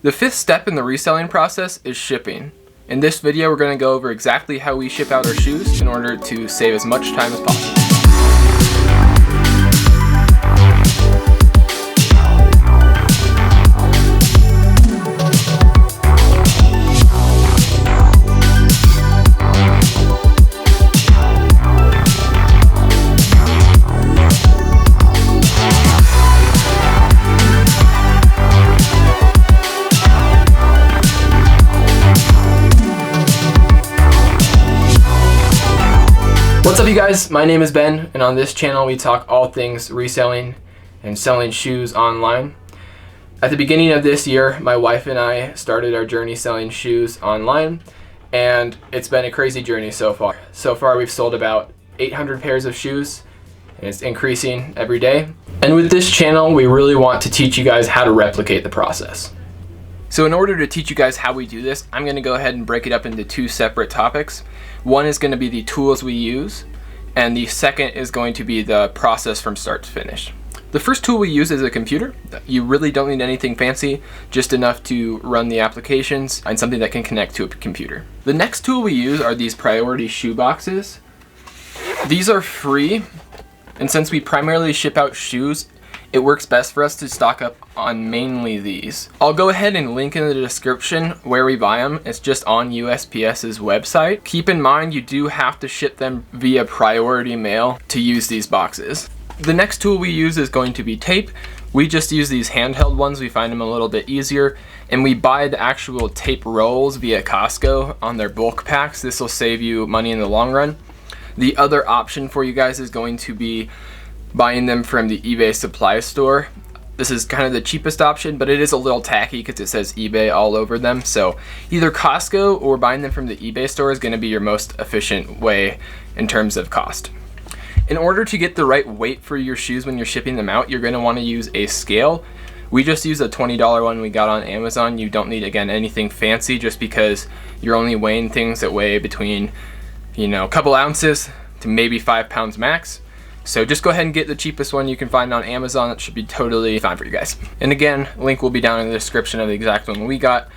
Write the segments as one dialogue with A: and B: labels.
A: The fifth step in the reselling process is shipping. In this video, we're going to go over exactly how we ship out our shoes in order to save as much time as possible. What's up you guys, my name is Ben, and on this channel we talk all things reselling and selling shoes online. At the beginning of this year, my wife and I started our journey selling shoes online, and it's been a crazy journey so far. So far we've sold about 800 pairs of shoes, and it's increasing every day. And with this channel, we really want to teach you guys how to replicate the process. So in order to teach you guys how we do this, I'm going to go ahead and break it up into two separate topics. One is going to be the tools we use, and the second is going to be the process from start to finish. The first tool we use is a computer. You really don't need anything fancy, just enough to run the applications and something that can connect to a computer. The next tool we use are these priority shoe boxes. These are free, and since we primarily ship out shoes, it works best for us to stock up on mainly these. I'll go ahead and link in the description where we buy them. It's just on USPS's website. Keep in mind you do have to ship them via priority mail to use these boxes. The next tool we use is going to be tape. We just use these handheld ones. We find them a little bit easier, and we buy the actual tape rolls via Costco on their bulk packs. This will save you money in the long run. The other option for you guys is going to be buying them from the eBay supply store. This is kind of the cheapest option, but it is a little tacky because it says eBay all over them. So either Costco or buying them from the eBay store is going to be your most efficient way in terms of cost. In order to get the right weight for your shoes when you're shipping them out, you're going to want to use a scale. We just use a $20 one we got on Amazon. You don't need, again, anything fancy, just because you're only weighing things that weigh between, a couple ounces to maybe 5 pounds max. So just go ahead and get the cheapest one you can find on Amazon. That should be totally fine for you guys. And again, link will be down in the description of the exact one we got,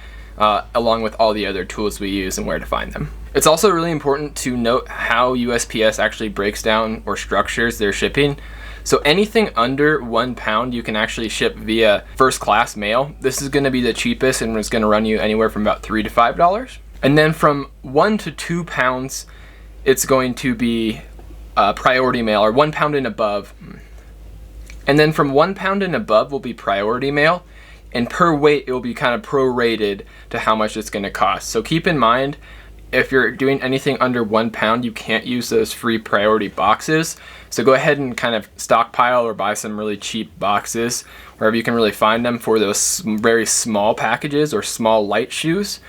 A: along with all the other tools we use and where to find them. It's also really important to note how USPS actually breaks down or structures their shipping. So anything under 1 pound you can actually ship via first class mail. This is going to be the cheapest, and it's going to run you anywhere from about $3 to $5. And then from 1 to 2 pounds, it's going to be priority mail, or 1 pound and above. And then from 1 pound and above will be priority mail, and per weight it will be kind of prorated to how much it's going to cost. So keep in mind, if you're doing anything under 1 pound, you can't use those free priority boxes. So go ahead and kind of stockpile or buy some really cheap boxes wherever you can really find them for those very small packages or small light shoes.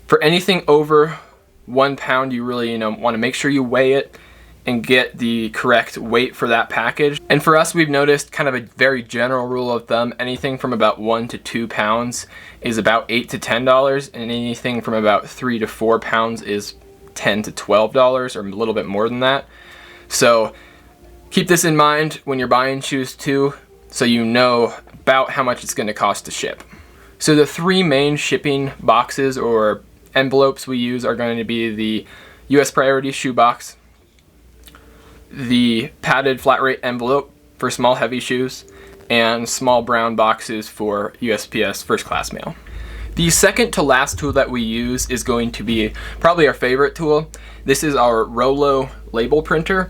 A: For anything over 1 pound, you really want to make sure you weigh it and get the correct weight for that package. And for us, we've noticed kind of a very general rule of thumb: anything from about 1 to 2 pounds is about $8 to $10, and anything from about 3 to 4 pounds is $10 to $12, or a little bit more than that. So keep this in mind when you're buying shoes too, so you know about how much it's going to cost to ship. So the three main shipping boxes or envelopes we use are going to be the US Priority shoe box, the padded flat rate envelope for small heavy shoes, and small brown boxes for USPS first class mail. The second to last tool that we use is going to be probably our favorite tool. This is our Rollo label printer.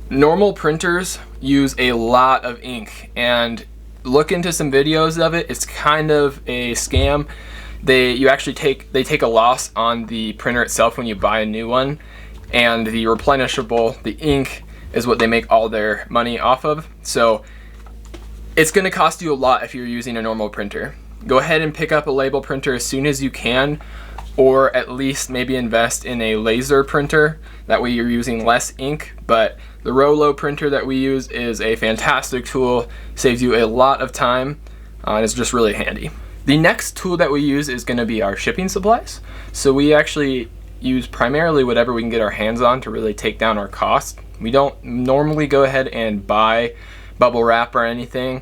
A: Normal printers use a lot of ink, and look into some videos of it. It's kind of a scam. They take a loss on the printer itself when you buy a new one, and the replenishable, the ink, is what they make all their money off of. So it's going to cost you a lot if you're using a normal printer. Go ahead and pick up a label printer as soon as you can, or at least maybe invest in a laser printer. That way you're using less ink. But the Rollo printer that we use is a fantastic tool, saves you a lot of time, and it's just really handy. The next tool that we use is going to be our shipping supplies. So we actually use primarily whatever we can get our hands on to really take down our cost. We don't normally go ahead and buy bubble wrap or anything,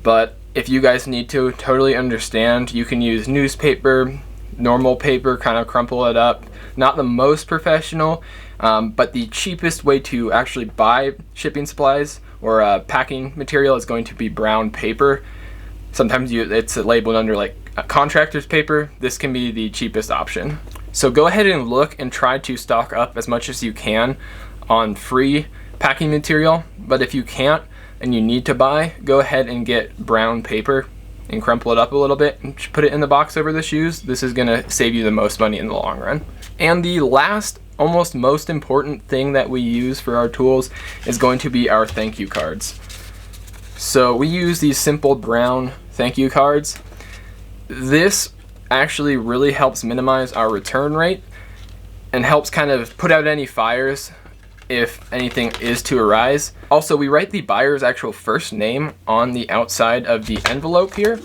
A: but if you guys need to, totally understand. You can use newspaper, normal paper, kind of crumple it up. Not the most professional, but the cheapest way to actually buy shipping supplies or packing material is going to be brown paper. Sometimes it's labeled under like contractor's paper. This can be the cheapest option. So go ahead and look and try to stock up as much as you can on free packing material. But if you can't and you need to buy, go ahead and get brown paper and crumple it up a little bit and put it in the box over the shoes. This is gonna save you the most money in the long run. And the last, almost most important thing that we use for our tools is going to be our thank you cards. So we use these simple brown thank you cards. This actually really helps minimize our return rate and helps kind of put out any fires if anything is to arise. Also, we write the buyer's actual first name on the outside of the envelope here.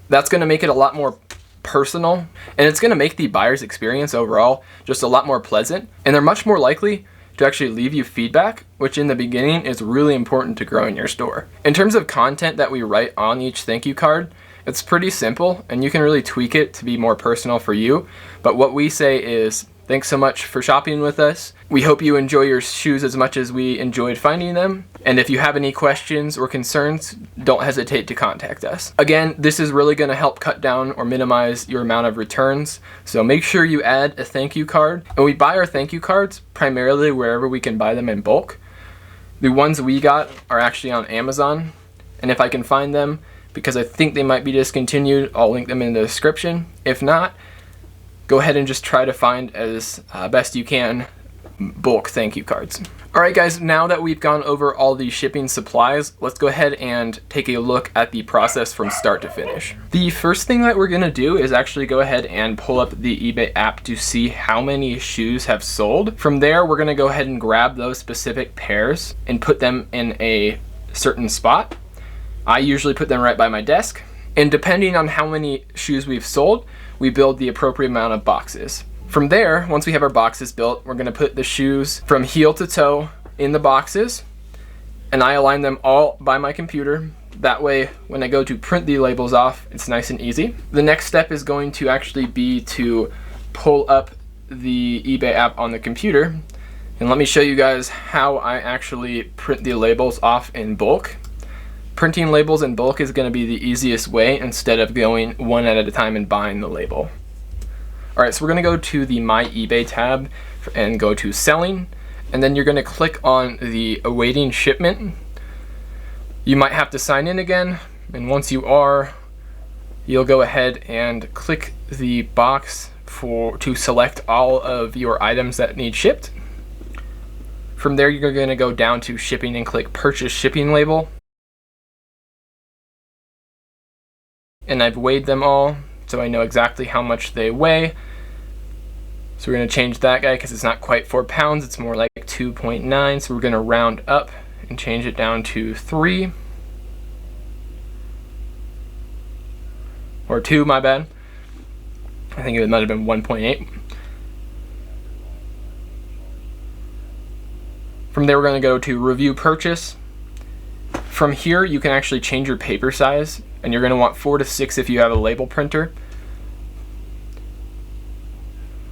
A: That's going to make it a lot more personal, and it's going to make the buyer's experience overall just a lot more pleasant, and they're much more likely to actually leave you feedback, which in the beginning is really important to growing your store. In terms of content that we write on each thank you card, it's pretty simple, and you can really tweak it to be more personal for you. But what we say is, thanks so much for shopping with us. We hope you enjoy your shoes as much as we enjoyed finding them. And if you have any questions or concerns, don't hesitate to contact us. Again, this is really going to help cut down or minimize your amount of returns. So make sure you add a thank you card. And we buy our thank you cards primarily wherever we can buy them in bulk. The ones we got are actually on Amazon. And if I can find them, because I think they might be discontinued, I'll link them in the description. If not, go ahead and just try to find as best you can bulk thank you cards. Alright guys, now that we've gone over all the shipping supplies, let's go ahead and take a look at the process from start to finish. The first thing that we're going to do is actually go ahead and pull up the eBay app to see how many shoes have sold. From there, we're going to go ahead and grab those specific pairs and put them in a certain spot. I usually put them right by my desk, and depending on how many shoes we've sold, we build the appropriate amount of boxes. From there, once we have our boxes built, we're going to put the shoes from heel to toe in the boxes, and I align them all by my computer. That way, when I go to print the labels off, it's nice and easy. The next step is going to actually be to pull up the eBay app on the computer, and let me show you guys how I actually print the labels off in bulk. Printing labels in bulk is going to be the easiest way instead of going one at a time and buying the label. Alright, so we're going to go to the My eBay tab and go to Selling, and then you're going to click on the Awaiting Shipment. You might have to sign in again, and once you are, you'll go ahead and click the box to select all of your items that need shipped. From there, you're going to go down to Shipping and click Purchase Shipping Label. And I've weighed them all, so I know exactly how much they weigh. So we're going to change that guy because it's not quite 4 pounds, it's more like 2.9. So we're going to round up and change it down to 3. Or 2, my bad. I think it might have been 1.8. From there, we're going to go to Review Purchase. From here, you can actually change your paper size, and you're going to want 4 to 6 if you have a label printer.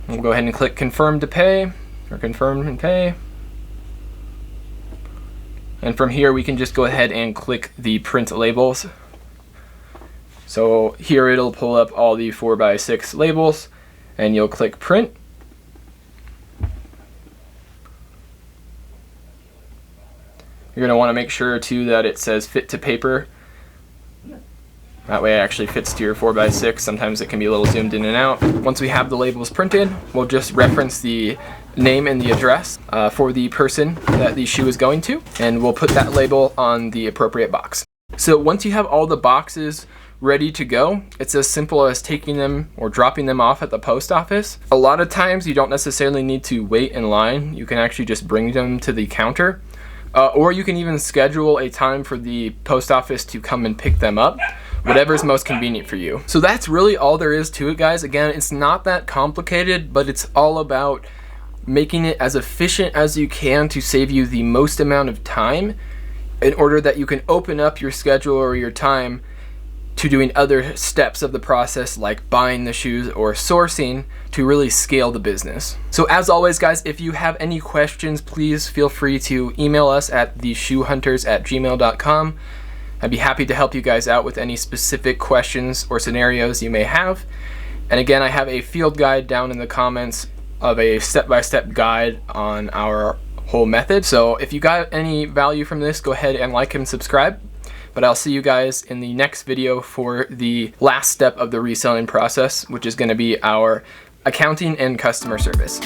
A: We'll go ahead and click Confirm to Pay, or Confirm and Pay. And from here, we can just go ahead and click the Print Labels. So here it'll pull up all the 4x6 labels, and you'll click Print. You're going to want to make sure too that it says Fit to Paper. That way it actually fits to your 4x6. Sometimes it can be a little zoomed in and out. Once we have the labels printed, we'll just reference the name and the address for the person that the shoe is going to, and we'll put that label on the appropriate box. So once you have all the boxes ready to go, it's as simple as taking them or dropping them off at the post office. A lot of times you don't necessarily need to wait in line. You can actually just bring them to the counter. Or you can even schedule a time for the post office to come and pick them up, whatever's most convenient for you. So that's really all there is to it, guys. Again, it's not that complicated, but it's all about making it as efficient as you can to save you the most amount of time in order that you can open up your schedule or your time to doing other steps of the process like buying the shoes or sourcing to really scale the business. So as always guys, if you have any questions, please feel free to email us at theshoehunters@gmail.com. I'd be happy to help you guys out with any specific questions or scenarios you may have. And again, I have a field guide down in the comments of a step-by-step guide on our whole method. So if you got any value from this, go ahead and like and subscribe. But I'll see you guys in the next video for the last step of the reselling process, which is going to be our accounting and customer service.